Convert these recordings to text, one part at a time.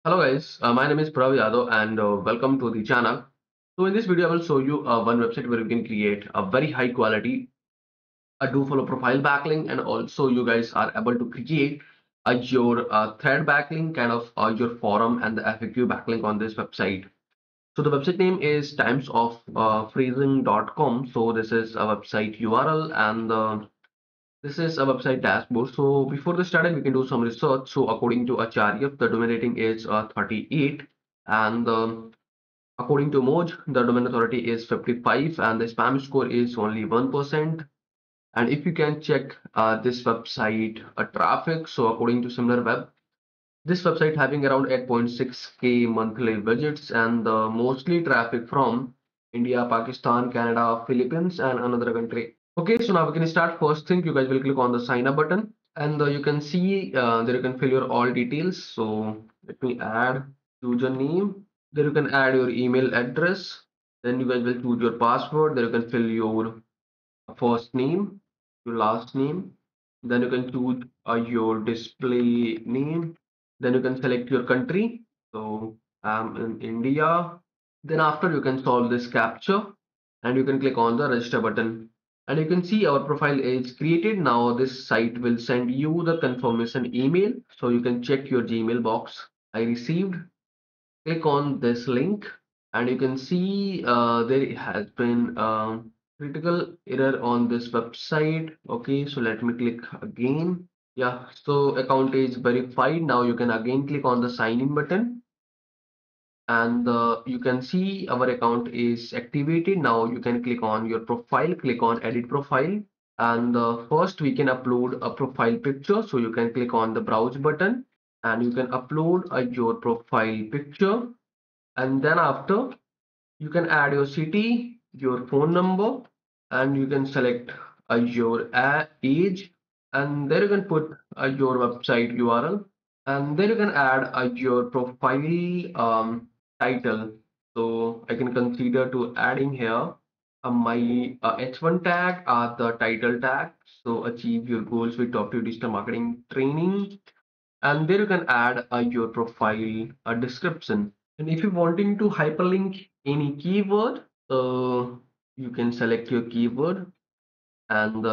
Hello guys, my name is Prav Yadav and welcome to the channel. So in this video I will show you one website where you can create a very high quality a do follow profile backlink, and also you guys are able to create your thread backlink, kind of your forum and the FAQ backlink on this website. So the website name is timesofphrasing.com. So this is a website URL, and this is a website dashboard. So before the started, we can do some research. So according to Acharya, the domain rating is 38, and according to Moj, the domain authority is 55, and the spam score is only 1%. And if you can check this website traffic, so according to SimilarWeb, this website having around 8.6k monthly visits, and mostly traffic from India, Pakistan, Canada, Philippines, and another country. Okay, so now we can start. First thing, you guys will click on the sign up button, and you can see there you can fill your all details. So let me add username. There you can add your email address. Then you guys will choose your password. There you can fill your first name, your last name. Then you can choose your display name. Then you can select your country. So I'm in India. Then after you can solve this captcha, and you can click on the register button. And you can see our profile is created. Now this site will send you the confirmation email. So you can check your Gmail box. I received. Click on this link, and you can see there has been critical error on this website. Okay, so let me click again. Yeah, so account is verified. Now you can again click on the sign in button, and you can see our account is activated. Now you can click on your profile, click on edit profile, and first we can upload a profile picture. So you can click on the browse button, and you can upload your profile picture. And then after, you can add your city, your phone number, and you can select your age, and there you can put your website URL, and then you can add your profile title. So I can consider to adding here my H1 tag or the title tag. So achieve your goals with top 2 digital marketing training, and there you can add your profile description. And if you're wanting to hyperlink any keyword, you can select your keyword, and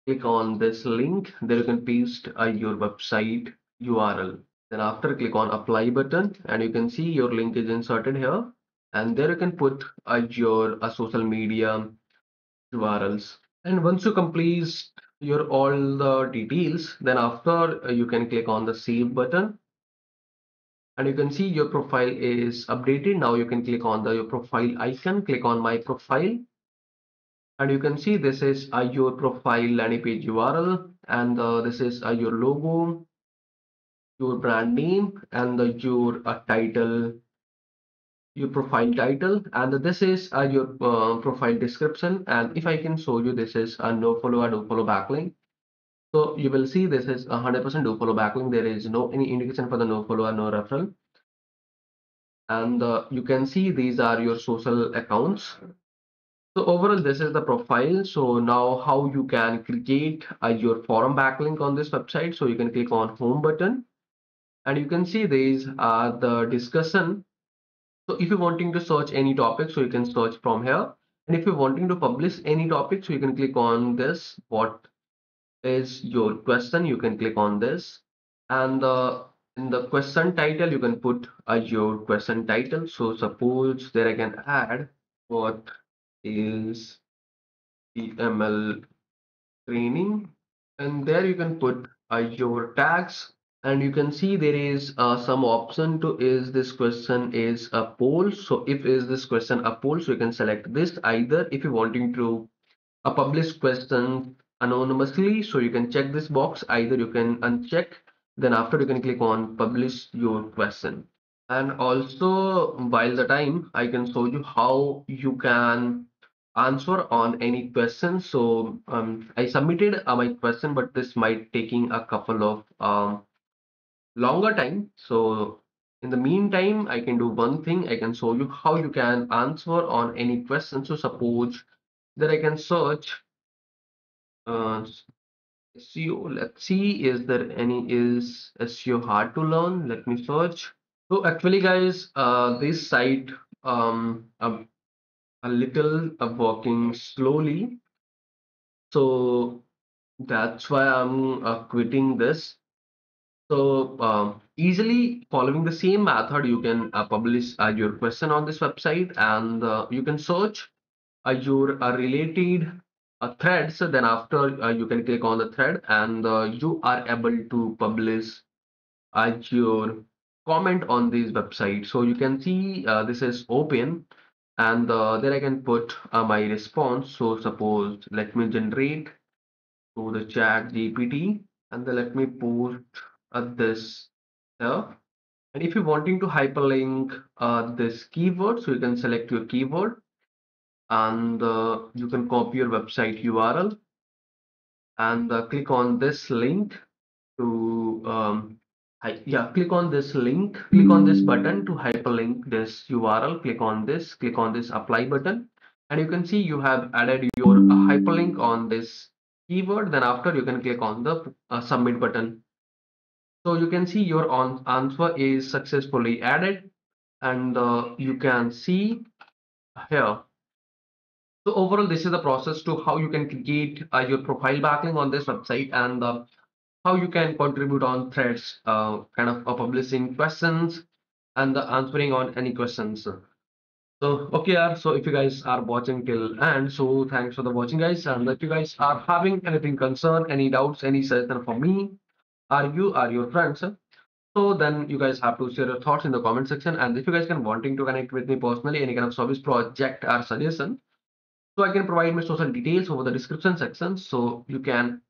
click on this link. There you can paste your website URL. Then after, click on apply button, and you can see your link is inserted here. And there you can put your social media URLs. And once you complete your all the details, then after you can click on the save button, and you can see your profile is updated. Now you can click on the your profile icon, click on my profile, and you can see this is your profile landing page URL, and this is your logo, your brand name, and your title, your profile title, and this is your profile description. And if I can show you, this is a no follow or do follow backlink. So you will see this is 100% do follow backlink. There is no any indication for the no follow or no referral. And you can see these are your social accounts. So overall, this is the profile. So now how you can create your forum backlink on this website. So you can click on home button, and you can see these are the discussion. So if you're wanting to search any topic, so you can search from here. And if you're wanting to publish any topic, so you can click on this. What is your question? You can click on this. And in the question title, you can put your question title. So suppose there I can add, what is EML training, and there you can put your tags. And you can see there is some option to, is this question is a poll. So if is this question a poll, so you can select this. Either if you're wanting to publish question anonymously, so you can check this box. Either you can uncheck, then after you can click on publish your question. And also, while the time, I can show you how you can answer on any question. So I submitted my question, but this might taking a couple of longer time. So in the meantime, I can do one thing. I can show you how you can answer on any question. So suppose that I can search uh, SEO. Let's see, is there any is SEO hard to learn? Let me search. So actually, guys, this site a little working slowly, so that's why I'm quitting this. So easily following the same method, you can publish your question on this website, and you can search your related threads. Then after you can click on the thread, and you are able to publish your comment on this website. So you can see this is open, and then I can put my response. So suppose let me generate to the chat GPT, and then let me post this here. And if you're wanting to hyperlink this keyword, so you can select your keyword, and you can copy your website URL, and click on this link to click on this link, click on this button to hyperlink this URL. Click on this apply button, and you can see you have added your hyperlink on this keyword. Then after you can click on the submit button. So you can see your answer is successfully added, and you can see here. So overall, this is the process to how you can create your profile backlink on this website, and how you can contribute on threads, kind of publishing questions and answering on any questions. So okay, so if you guys are watching till end, so thanks for the watching, guys. And if you guys are having anything concern, any doubts, any suggestion for me, or you or your friends, so then you guys have to share your thoughts in the comment section. And if you guys can wanting to connect with me personally, any kind of service project or suggestion, so I can provide my social details over the description section, so you can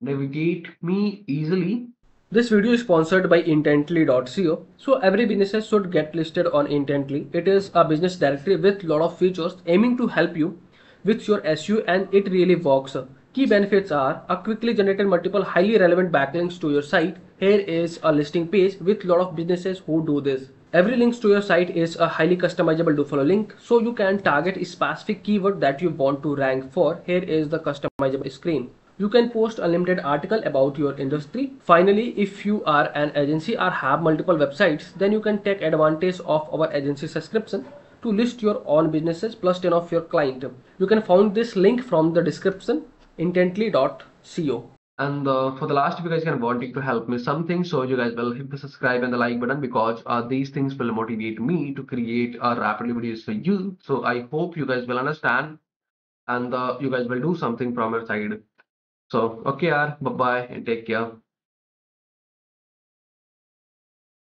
navigate me easily. This video is sponsored by Intently.co. So every business should get listed on Intently. It is a business directory with lot of features aiming to help you with your SEO, and it really works. Key benefits are a quickly generated multiple highly relevant backlinks to your site. Here is a listing page with lot of businesses who do this. Every link to your site is a highly customizable do follow link, so you can target a specific keyword that you want to rank for. Here is the customizable screen. You can post unlimited article about your industry. Finally, if you are an agency or have multiple websites, then you can take advantage of our agency subscription to list your own businesses plus 10 of your client. You can find this link from the description, intently.co. And for the last, if you guys can wanting to help me something, so you guys will hit the subscribe and the like button, because these things will motivate me to create rapidly videos for you. So I hope you guys will understand, and you guys will do something from your side. So okay, bye bye and take care.